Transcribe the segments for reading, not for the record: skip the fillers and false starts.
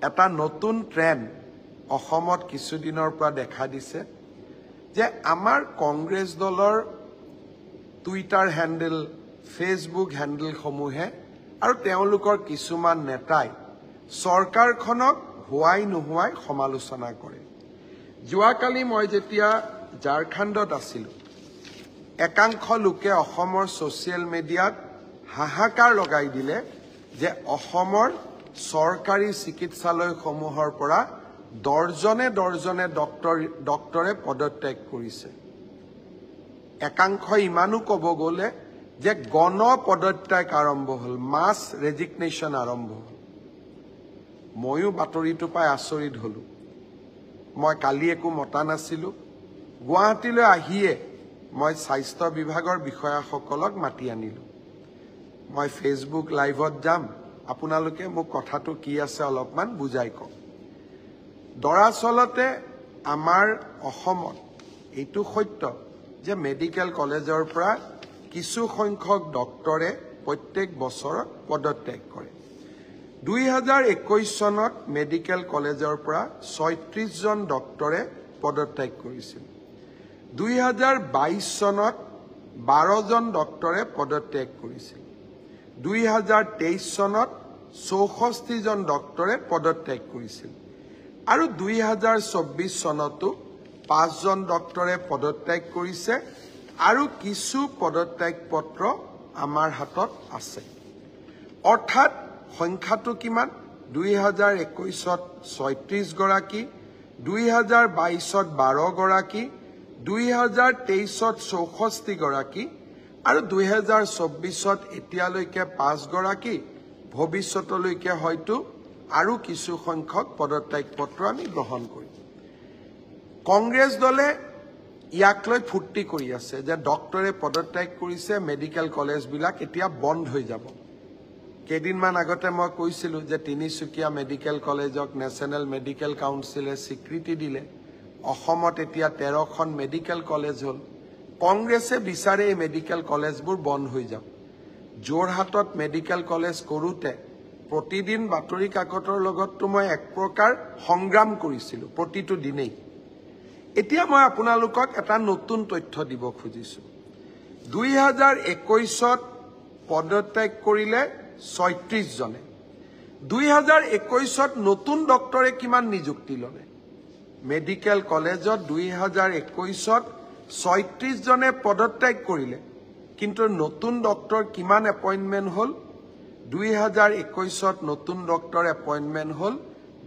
এটা নতুন ট্ৰেন্ড অসমত কিছুদিনৰ পৰা দেখা দিছে যে আমাৰ কংগ্ৰেছ দলৰ টুইটাৰ হ্যান্ডেল ফেসবুক হ্যান্ডেল সমূহে আৰু তেওঁলোকৰ কিছুমান নেতাই চৰকাৰখনক হোৱাই নোহোৱাই সমালোচনা কৰে। যোৱাকালি মই যেতিয়া ঝাৰখণ্ডত আছিলো একাংশ লোকে অসমৰ সোশ্যাল মিডিয়াত হাহাকাৰ লগাই দিলে যে অসমৰ চৰকাৰী চিকিৎসালয়সমূহৰ পৰা দৰ্জনে ডক্টৰে পদত্যাগ কৰিছে। একাংশ ইমানো ক'ব গ'লে যে গণ পদত্যাগ আৰম্ভ হ'ল, মাছ ৰেজিগনেশ্যন আৰম্ভ হ'ল। ময়ো বাতৰিটো পাই আচৰিত হলো। মই কালি একো মতা নাছিলো। গুৱাহাটীলৈ আহিয়ে মই স্বাস্থ্য বিভাগৰ বিষয়াসকলক মাতি আনিলো। মই ফেসবুক লাইভত যাম, আপোনালোকে মোক কথাটো কি আছে অলপমান বুজাই কওক। দৰাচলতে আমাৰ অসমত এইটো সত্য যে মেডিকেল কলেজৰ পৰা কিছু সংখ্যক ডক্টৰে প্ৰত্যেক বছৰত পদত্যাগ কৰে। 2021 চনত মেডিকেল কলেজৰ পৰা 36 জন ডক্টৰে পদত্যাগ কৰিছিল। 2022 চনত 12 জন ডক্টৰে পদত্যাগ কৰিছিল। 2023 চনত 64 জন ডক্টৰে পদত্যাগ কৰিছিল। আৰু 2024 চনতো 5 জন ডক্টৰে পদত্যাগ কৰিছে আৰু কিছু পদত্যাগ পত্ৰ আমাৰ হাতত আছে। অৰ্থাৎ সংখ্যাটো কিমান? 2021ত 36 গৰাকী, 2022ত 12 গৰাকী, 2023ত 64 গৰাকী আৰু 2024ত এতিয়ালৈকে 5 গৰাকী, ভৱিষ্যতলৈকে হয়তো আৰু কিছু সংখ্যক পদত্যাগ পত্ৰ আমি গ্ৰহণ কৰিম। কংগ্ৰেছ দলে ইয়াক লৈ ফূৰ্তি কৰি আছে যে ডক্টৰে পদত্যাগ কৰিছে, মেডিকেল কলেজবিলাক এতিয়া বন্ধ হৈ যাব। কেইদিনমান আগতে মই কৈছিলো যে তিনিচুকীয়া মেডিকেল কলেজক নেশ্যনেল মেডিকেল কাউন্সিলে স্বীকৃতি দিলে। অসমত এতিয়া 13খন মেডিকেল কলেজ হ'ল। কংগ্ৰেছে বিচাৰে এই মেডিকেল কলেজবোৰ বন্ধ হৈ যাওক। যোৰহাটত মেডিকেল কলেজ কৰোঁতে প্ৰতিদিন বাতৰি কাকতৰ লগততো মই এক প্ৰকাৰ সংগ্ৰাম কৰিছিলো প্ৰতিটো দিনেই। এতিয়া মই আপোনালোকক এটা নতুন তথ্য দিব খুজিছো। 2021ত পদত্যাগ কৰিলে 36 জনে। 2021ত নতুন ডক্টৰে কিমান নিযুক্তি ল'লে? মেডিকেল কলেজত 2021ত 36 জনে পদত্যাগ কৰিলে, কিন্তু নতুন ডক্টৰ কিমান এপইণ্টমেণ্ট হ'ল? 2021ত নতুন ডক্টৰ এপইণ্টমেণ্ট হ'ল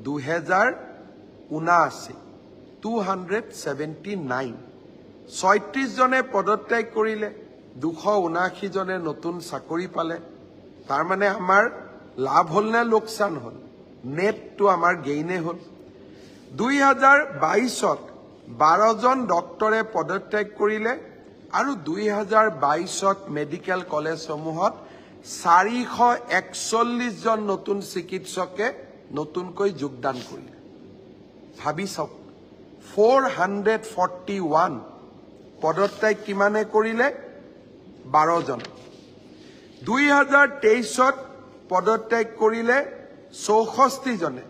2079, 279। 36 জনে পদত্যাগ কৰিলে, 279 জনে নতুন চাকৰি পালে। তাৰ মানে আমাৰ লাভ হ'ল নে লোকচান হ'ল? নেটটো আমাৰ গেইনে হ'ল। 2022ত 12 জন ডক্টৰে পদত্যাগ কৰিলে আৰু 2022ত মেডিকেল কলেজসমূহত 441 জন নতুন চিকিৎসকে নতুনকৈ যোগদান কৰিলে। ভাবি চাওক, 441 পদত্যাগ কিমানে কৰিলে? 12 জন। 2023ত পদত্যাগ কৰিলে 64 জনে।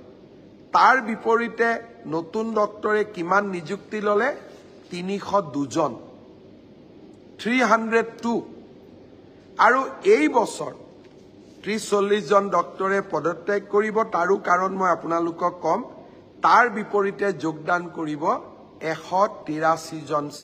তাৰ বিপৰীতে নতুন ডক্টৰে কিমান নিযুক্তি ল'লে? 302 জন, 302। আৰু এই বছৰ 30-40 জন ডক্টৰে পদত্যাগ কৰিব। তাৰো কাৰণ মই আপোনালোকক কম। তাৰ বিপৰীতে যোগদান কৰিব 183 জন।